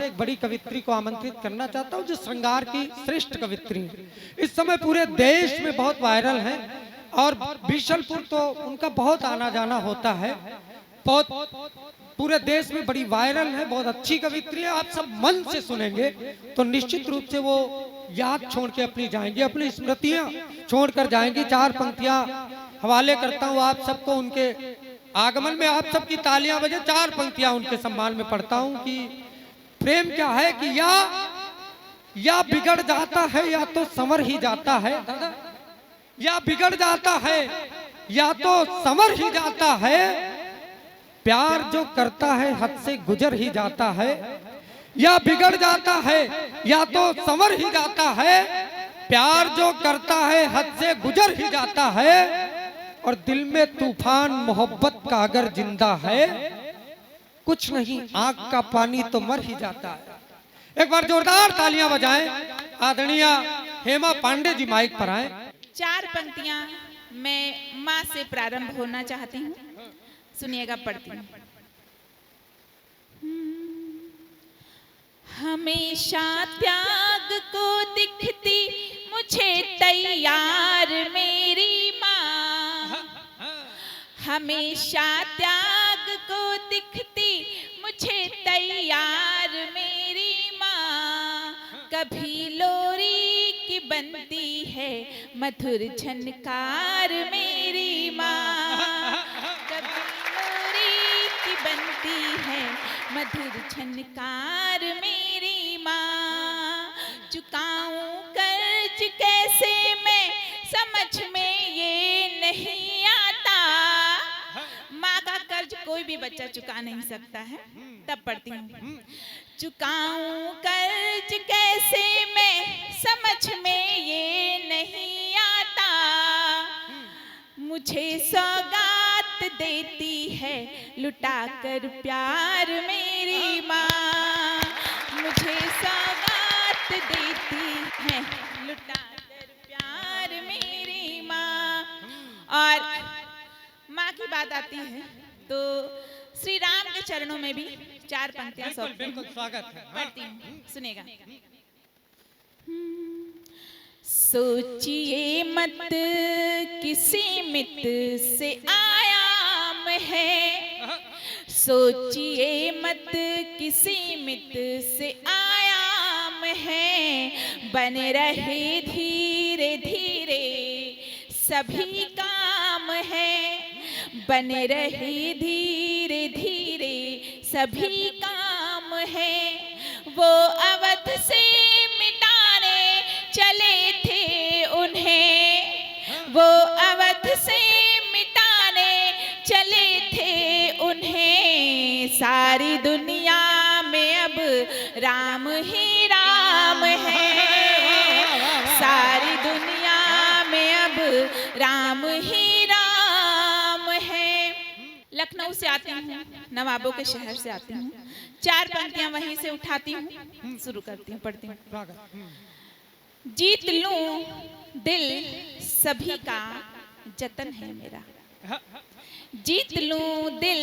से एक बड़ी कवित्री को आमंत्रित करना चाहता हूँ जो श्रृंगार की श्रेष्ठ कवित्री है। इस समय पूरे देश में बहुत वायरल है और बीशलपुर तो उनका बहुत आना जाना होता है, बहुत पूरे देश में बड़ी वायरल है, बहुत अच्छी कवित्री है। आप सब मन से सुनेंगे तो निश्चित रूप से वो याद छोड़ के अपनी जाएंगे, अपनी स्मृतियां छोड़कर जाएंगी। 4 पंक्तियां हवाले करता हूँ आप सबको, उनके आगमन में आप सबकी तालियां बजे। 4 पंक्तियां उनके सम्मान में पढ़ता हूँ कि प्रेम क्या है कि या बिगड़ जाता है या तो संवर ही जाता है, या बिगड़ जाता है या तो संवर ही जाता है, प्यार जो करता है हद से गुजर ही जाता है। या बिगड़ जाता है या तो संवर ही जाता है, प्यार जो करता है हद से गुजर ही जाता है, और दिल में तूफान मोहब्बत का अगर जिंदा है, कुछ नहीं आंख का पानी तो मर ही जाता है। एक बार जोरदार तालियां बजाएं। आदरणीय हेमा पांडे जी माइक पर आए। 4 पंक्तियां मैं माँ से प्रारंभ होना चाहती हूँ, सुनिएगा, पढ़ती हूँ। हमेशा त्याग को दिखती मुझे तैयार मेरी माँ, हमेशा त्याग को दिखती मुझे तैयार मेरी माँ। कभी लोरी की बनती है मधुर झनकार मेरी माँ, कभी लोरी की बनती है मधुर झनकार मेरी माँ। चुकाऊं कर्ज कैसे मैं समझ में ये नहीं आता, माँ का कर्ज कोई भी बच्चा चुका नहीं सकता है। तब पढ़ती हूँ। चुकाऊं कर्ज कैसे मैं समझ में ये नहीं आता, मुझे सौगात देती है लुटा कर प्यार मेरी माँ, मुझे सौगात देती है लुटा कर प्यार मेरी माँ। और माँ की बात आती है तो श्री राम के चरणों में भी 4 पंक्तियां सौंपती हूँ, स्वागत है, पढ़ती हूँ, सुनेगा। सोचिए मत किसी मित से आयाम है, सोचिए मत किसी मित से आयाम है, बन रहे धीरे धीरे सभी काम है, बन रहे धीरे धीरे सभी काम है। वो अवध से मिटाने चले थे उन्हें, वो अवध से मिटाने चले थे उन्हें, सारी दुनिया में अब राम ही राम है, सारी दुनिया में अब राम ही राम है। लखनऊ से आती हूँ, नवाबों के शहर से आती हूँ। 4 पंक्तियां वहीं से उठाती हूँ, शुरू करती हूँ, पढ़ती हूँ। जीत लूं दिल सभी का जतन है मेरा, जीत लूं दिल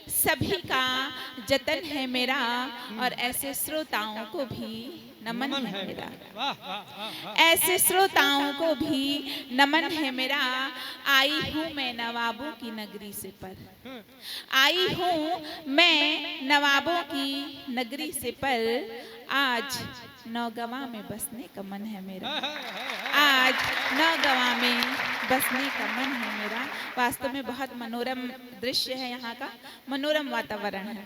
सभी का जतन है मेरा, और ऐसे श्रोताओं को भी नमन है मेरा, ऐसे श्रोताओं को भी नमन है मेरा। आई हूँ मैं नवाबों की नगरी से पर, आई हूँ मैं नवाबों की नगरी से पर, आज नौगवा में बसने का मन है मेरा, आज नौगवा में बसने का मन है मेरा। वास्तव में बहुत मनोरम दृश्य है, यहाँ का मनोरम वातावरण है।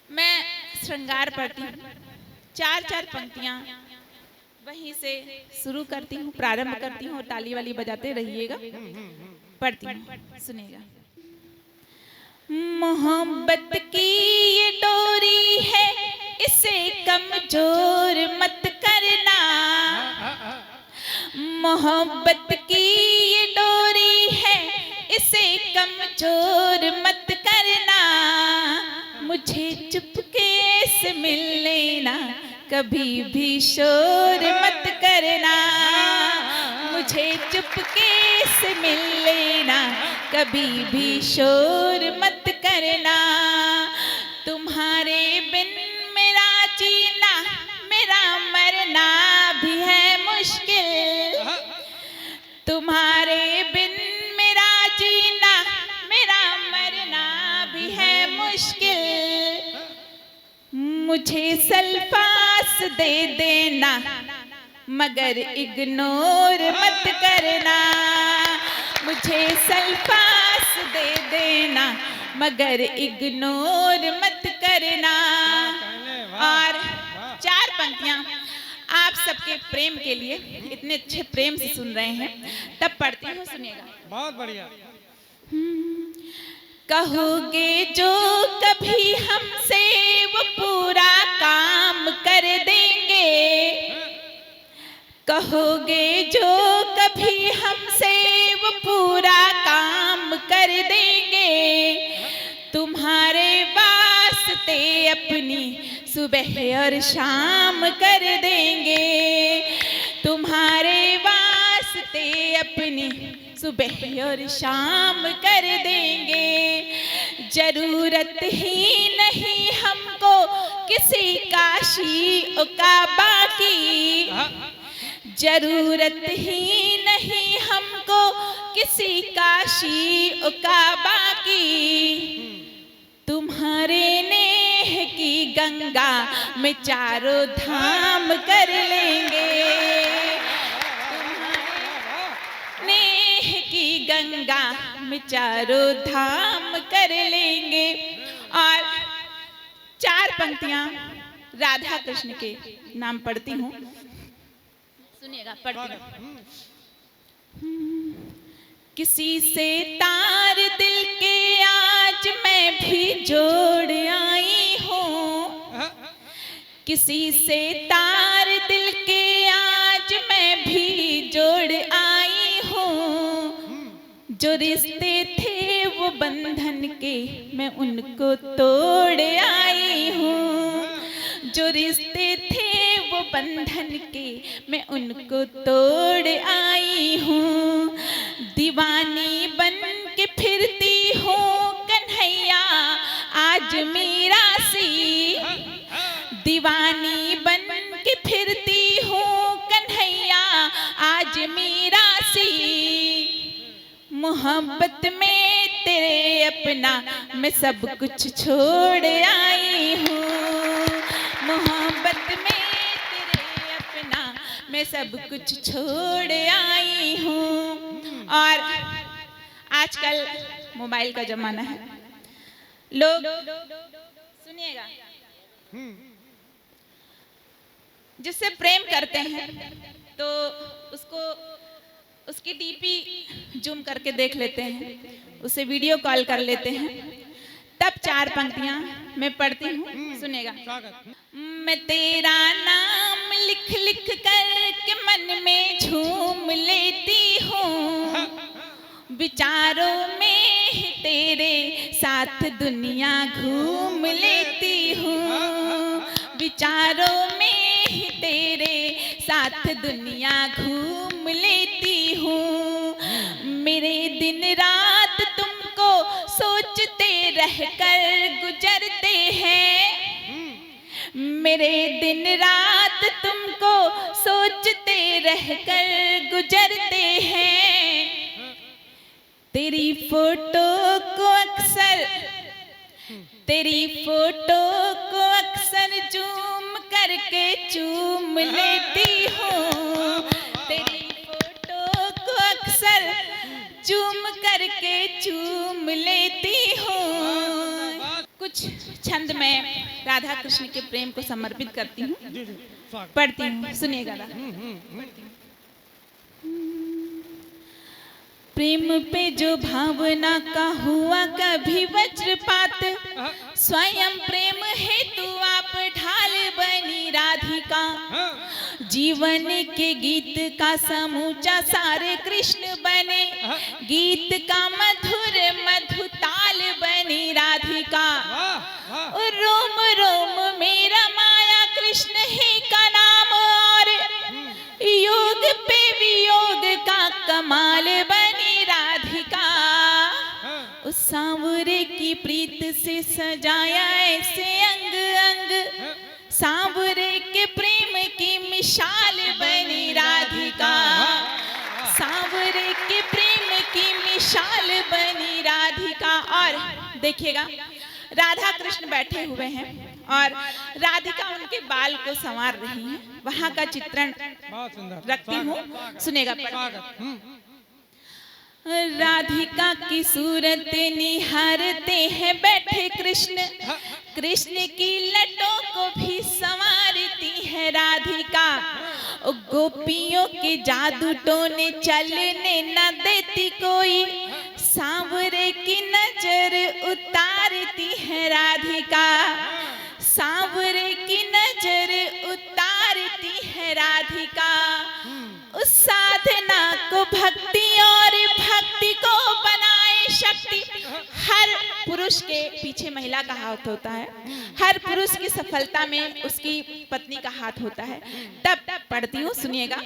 मैं श्रृंगार पढ़ती हूँ, 4 पंक्तियां वहीं से शुरू करती हूँ, प्रारंभ करती हूँ, और ताली वाली बजाते रहिएगा, पढ़ती हूँ, सुनिएगा। मोहब्बत की ये डोरी है इसे कमजोर मत करना, मोहब्बत की ये डोरी है इसे कमजोर मत करना, मुझे चुपके से मिल लेना कभी भी शोर मत करना, मुझे चुपके से मिल लेना कभी भी शोर मत करना। तुम्हारे बिन मेरा जीना, मेरा मरना भी है मुश्किल। तुम्हारे बिन मेरा जीना, मेरा मरना भी है मुश्किल। मुझे सल्फास दे देना, मगर इग्नोर मत करना। मुझे सल्फास दे देना, मगर इग्नोर मत करना। और 4 पंक्तियां आप सबके प्रेम के लिए, इतने अच्छे प्रेम से सुन रहे हैं, तब पढ़ती हूँ, सुनिएगा। बहुत बढ़िया। कहोगे जो कभी हमसे वो पूरा काम कर देंगे। कहोगे जो कभी हमसे वो पूरा काम कर देंगे। तुम्हारे वास्ते अपनी सुबह और शाम कर देंगे। तुम्हारे वास्ते अपनी सुबह और शाम कर देंगे। जरूरत ही नहीं हमको किसी काशी काबा की। जरूरत ही नहीं हमको किसी काशी काबा की। तुम्हारे नेह की गंगा में चारों धाम कर लेंगे। नेह की गंगा में चारों धाम कर लेंगे। और 4 पंक्तियां राधा कृष्ण के नाम पढ़ती हूँ, सुनिएगा, पढ़ती हूँ। किसी से तार दिल के आज मैं भी जोड़ आई हूँ। किसी से तार दिल के आज मैं भी जोड़ आई हूँ। जो रिश्ते थे वो बंधन के मैं उनको तोड़ आई हूँ। जो रिश्ते थे वो बंधन के मैं उनको तोड़ आई हूँ। दीवानी बन के फिरती हूँ कन्हैया आज मेरा सी। दीवानी बन के फिरती हूँ कन्हैया आज मेरा सी। मोहब्बत में तेरे अपना मैं सब कुछ छोड़ आई हूँ। मोहब्बत में तेरे अपना मैं सब कुछ छोड़ आई हूँ। और आजकल मोबाइल का जमाना है, लोग, सुनिएगा, जिससे प्रेम करते हैं तो उसकी डीपी जूम करके देख लेते हैं, उसे वीडियो कॉल कर लेते हैं। तब 4 पंक्तियां मैं पढ़ती हूँ, सुनेगा। मैं तेरा नाम लिख लिख कर के मन में झूम लेती हूँ। विचारों में ही तेरे साथ दुनिया घूम लेती हूँ। विचारों में ही तेरे साथ दुनिया घूम लेती हूँ। मेरे दिन रात तुमको सोचते रहकर गुजरते हैं। मेरे दिन रात तुमको सोचते रहकर गुजरते हैं। तेरी फोटो को अक्सर जूम करके चूम लेती हूँ। तेरी फोटो को अक्सर जूम करके चूम लेती हूँ। कुछ छंद में राधा कृष्ण के प्रेम को समर्पित करती हूँ, पढ़ती हूँ, सुनिएगा। प्रेम पे जो भावना का हुआ कभी वज्रपात, स्वयं प्रेम हेतु आप ढाल बनी राधिका। जीवन के गीत का समूचा सारे कृष्ण बने, गीत का मधुर मधु ताल बनी राधिका। रोम रोम मेरा माया कृष्ण ही का नाम, और योग पे वियोग का कमाल बनी राधिका। उस सांवरे की प्रीत से सजाया ऐसे अंग अंग, सांवरे के प्रेम की मिसाल बनी राधिका, सांवरे के प्रेम की मिसाल बनी राधिका। और देखिएगा राधा कृष्ण बैठे हुए हैं और राधिका उनके बाल को संवार रही है। वहां का चित्रण बहुत सुंदर रखती हूँ, सुनेगा। राधिका की सूरत निहारते हैं बैठे कृष्ण, कृष्ण की लटों को भी संवारती है राधिका। गोपियों के जादू टोने चलने न देती कोई, सांवरे की नजर उतारती है राधिका, सांवरे की नजर उतारती है राधिका। उस साधना को भक्ति और भक्ति को बनाए शक्ति। हर पुरुष के पीछे महिला का हाथ होता है, हर पुरुष की सफलता में उसकी पत्नी का हाथ होता है। तब पढ़ती हूँ, सुनिएगा।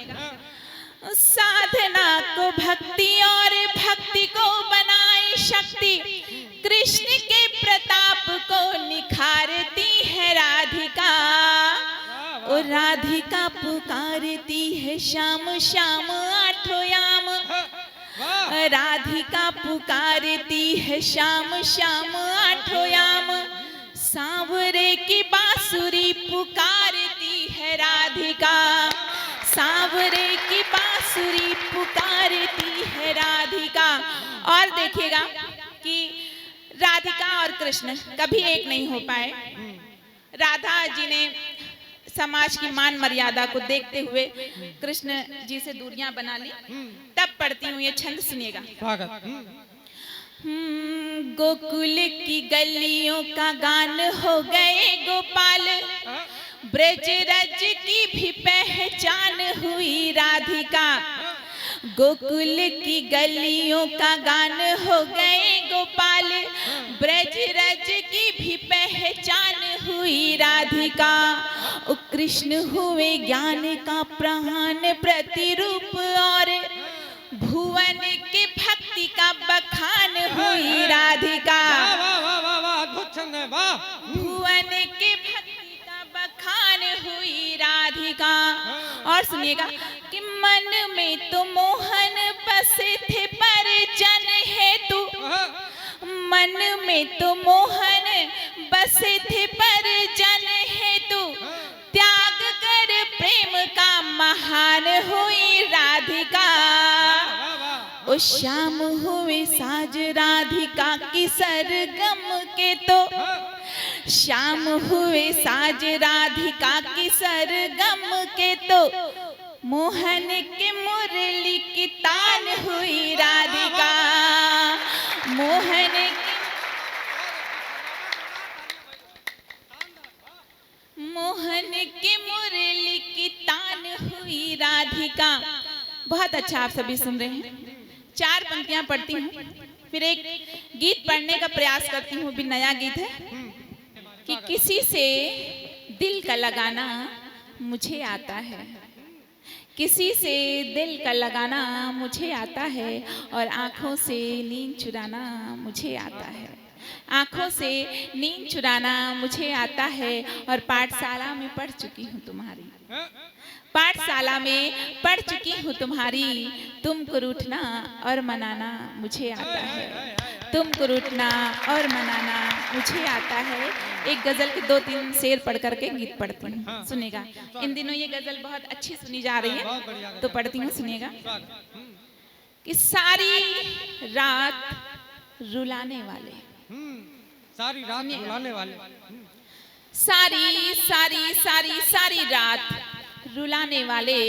साधना को भक्ति और भक्ति को बनाए शक्ति, कृष्ण के प्रताप को निखारती है राधिका। और राधिका पुकारती है श्याम श्याम आठों याम, राधिका पुकारती है श्याम श्याम आठों याम। सांवरे की बांसुरी पुकारती है राधिका, सांवरे की बांसुरी पुकारती है राधिका। और देखिएगा कि राधिका और कृष्ण कभी एक नहीं हो पाए। राधा जी ने समाज की मान मर्यादा को देखते हुए कृष्ण जी से दूरियां बना ली। तब पढ़ती हूँ ये छंद, सुनिएगा। गोकुल की गलियों का गान हो गए गोपाल, ब्रज रज की भी पहचान हुई राधिका। गोकुल की गलियों का गान हो गए गोपाल, ब्रज रज की भी पहचान हुई राधिका। ओ कृष्ण हुए ज्ञान का प्रधान प्रतिरूप, और भुवन के भक्ति का बखान हुई राधिका। भुवन के भक्ति का बखान हुई राधिका। और सुनिएगा कि मन में तो मोहन बसे थे पर जन हेतु, मन में तो मोहन बसे थे पर जन हेतु, त्याग कर प्रेम का महान हुई राधिका। ओ श्याम हुए साज राधिका की सरगम के तो, श्याम हुए साज राधिका की सरगम के तो, मोहन के मुरली की तान हुई राधिका। मोहन के मुरली की तान हुई राधिका। बहुत अच्छा, आप सभी सुन रहे हैं। 4 पंक्तियां पढ़ती हूँ, फिर एक गीत पढ़ने का प्रयास करती हूँ। भी नया गीत है कि किसी से दिल का लगाना मुझे आता है, किसी से दिल का लगाना मुझे आता है, और आंखों से नींद चुराना मुझे आता है, आंखों से नींद चुराना मुझे आता है। और पाठशाला में पढ़ चुकी हूँ तुम्हारी, पाठशाला में पढ़ चुकी हूँ तुम्हारी, तुमको रूठना और मनाना मुझे आता है, तुमको रूठना और मनाना मुझे आता है। एक गजल के 2-3 शेर पढ़ करके गीत पढ़ती हूँ, सुनिएगा। इन दिनों ये गजल बहुत अच्छी सुनी जा रही है, तो पढ़ती हूँ, सुनिएगा। कि सारी रात रुलाने वाले, सारी रात रुलाने वाले, सारी सारी सारी सारी रात रुलाने वाले,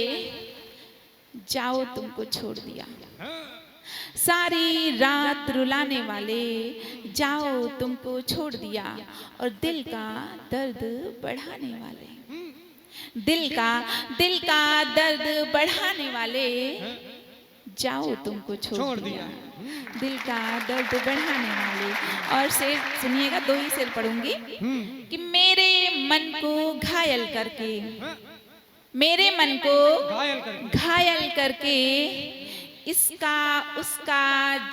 जाओ तुमको छोड़ दिया। सारी रात रुलाने वाले, जाओ तुमको छोड़ दिया। और दिल का दर्द बढ़ाने वाले, दिल का दर्द बढ़ाने वाले, जाओ तुमको छोड़ दिया। दिल का दर्द बढ़ाने वाले। और शेर सुनिएगा, 2 ही शेर पढ़ूंगी। कि मेरे मन को घायल करके, मेरे मन को घायल करके, इसका उसका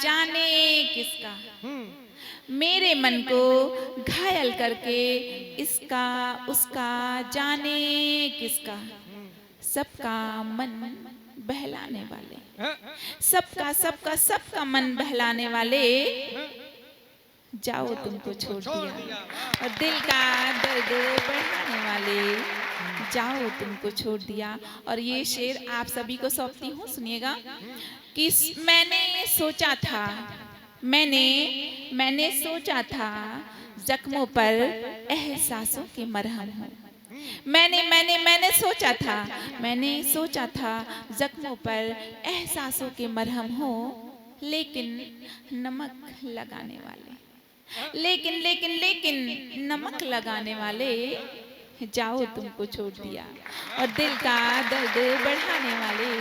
जाने किसका, मेरे मन को घायल करके इसका उसका जाने किसका, सबका मन बहलाने वाले, सबका मन बहलाने वाले, जाओ तुमको छोड़ दिया। और दिल का दर्द बढ़ाने वाले, जाओ तुमको छोड़ दिया। और ये शेर आप सभी को सौंपती हूँ, सुनिएगा। कि मैंने सोचा था, मैंने सोचा था जख्मों पर एहसासों के मरहम हो। मैंने सोचा था जख्मों पर एहसासों के मरहम हो, लेकिन नमक लगाने वाले, लेकिन नमक लगाने वाले, जाओ तुमको छोड़ दिया। और दिल का दर्द बढ़ाने वाले,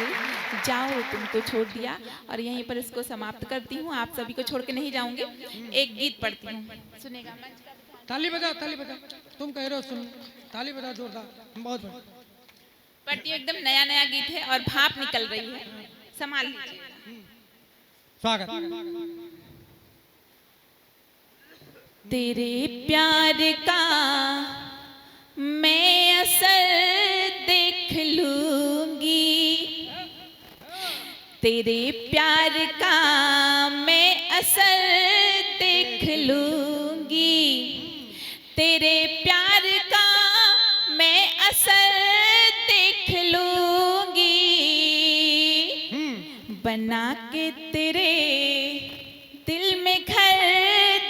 जाओ तुमको छोड़ दिया। और यहीं पर इसको समाप्त करती हूँ, आप सभी को छोड़ के नहीं जाऊंगी। एक गीत पढ़ती हूँ, सुनेगा। ताली बजा, तुम कह रहे हो सुन, ताली बजा जोरदार, बहुत बढ़िया। पढ़ती हूँ, एकदम नया गीत है और भाप निकल रही है, संभाल लीजिए। स्वागत। तेरे प्यार का मैं असर देख लूंगी, तेरे प्यार का मैं असर देख लूंगी, तेरे प्यार का मैं असर देख लूंगी, बना के तेरे दिल में घर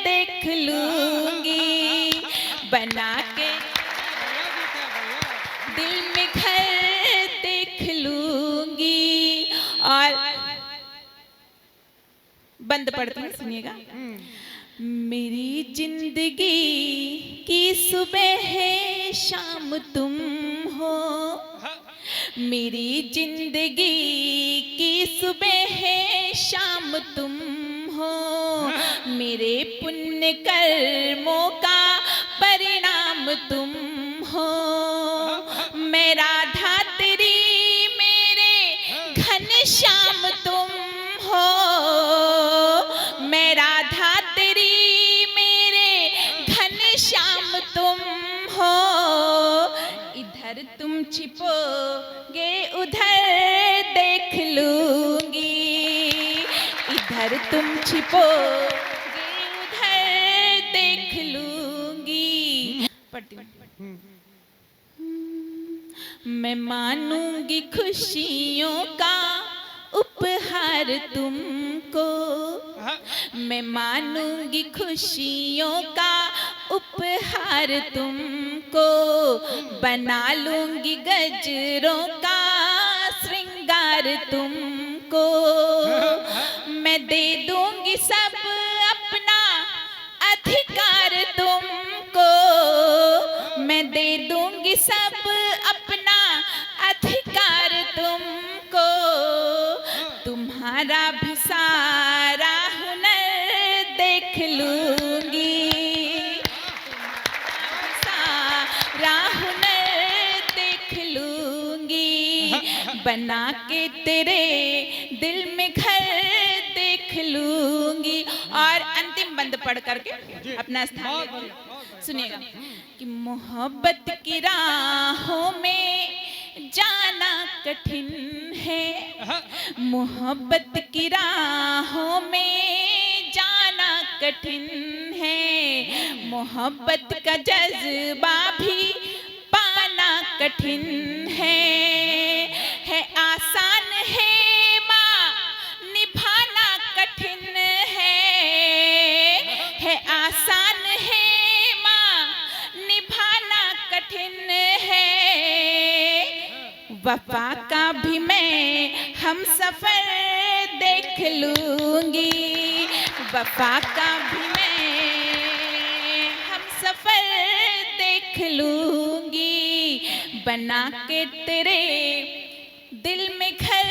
देख लूंगी, बना के दिल में घर देख लूंगी। और बंद पढ़ती हूँ, सुनिएगा। मेरी जिंदगी की सुबह है शाम तुम हो, मेरी जिंदगी की सुबह है शाम तुम हो, मेरे पुण्य कर्मों का परिणाम तुम हो, मैं राधा तेरी मेरे घनश्याम तुम हो, मैं राधा तेरी मेरे घनश्याम तुम हो, इधर तुम छिपोगे उधर देख लूंगी, इधर तुम छिपोगे उधर देख लूंगी। पढ़ती हूँ। मैं मानूंगी खुशियों का उपहार तुमको, मैं मानूंगी खुशियों का उपहार तुमको, बना लूंगी गजरों का श्रृंगार तुमको, मैं दे दूंगी सब अपना अधिकार तुमको, मैं दे दूंगी सब अपना अधिकार तुमको, तुम्हारा भी सारा हुनर देख लूंगी, सारा हुनर देख लूंगी, बना के तेरे दिल में घर देख लूंगी। और अंतिम बंद पढ़ करके अपना स्थान सुनिएगा। कि मोहब्बत की राहों में जाना कठिन है, मोहब्बत की राहों में जाना कठिन है, मोहब्बत का जज्बा भी पाना कठिन है आसान है माँ निभाना कठिन है आसान है माँ निभाना कठिन है, वफा का भी मैं हम सफर देख लूंगी, वफा का भी मैं हम सफर देख लूंगी, बना के तेरे दिल में घर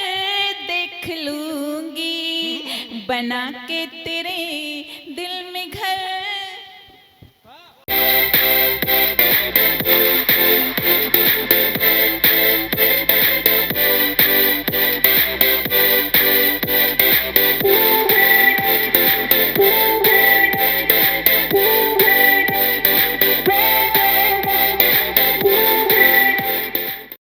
देख लूंगी, बना के तेरे दिल में घर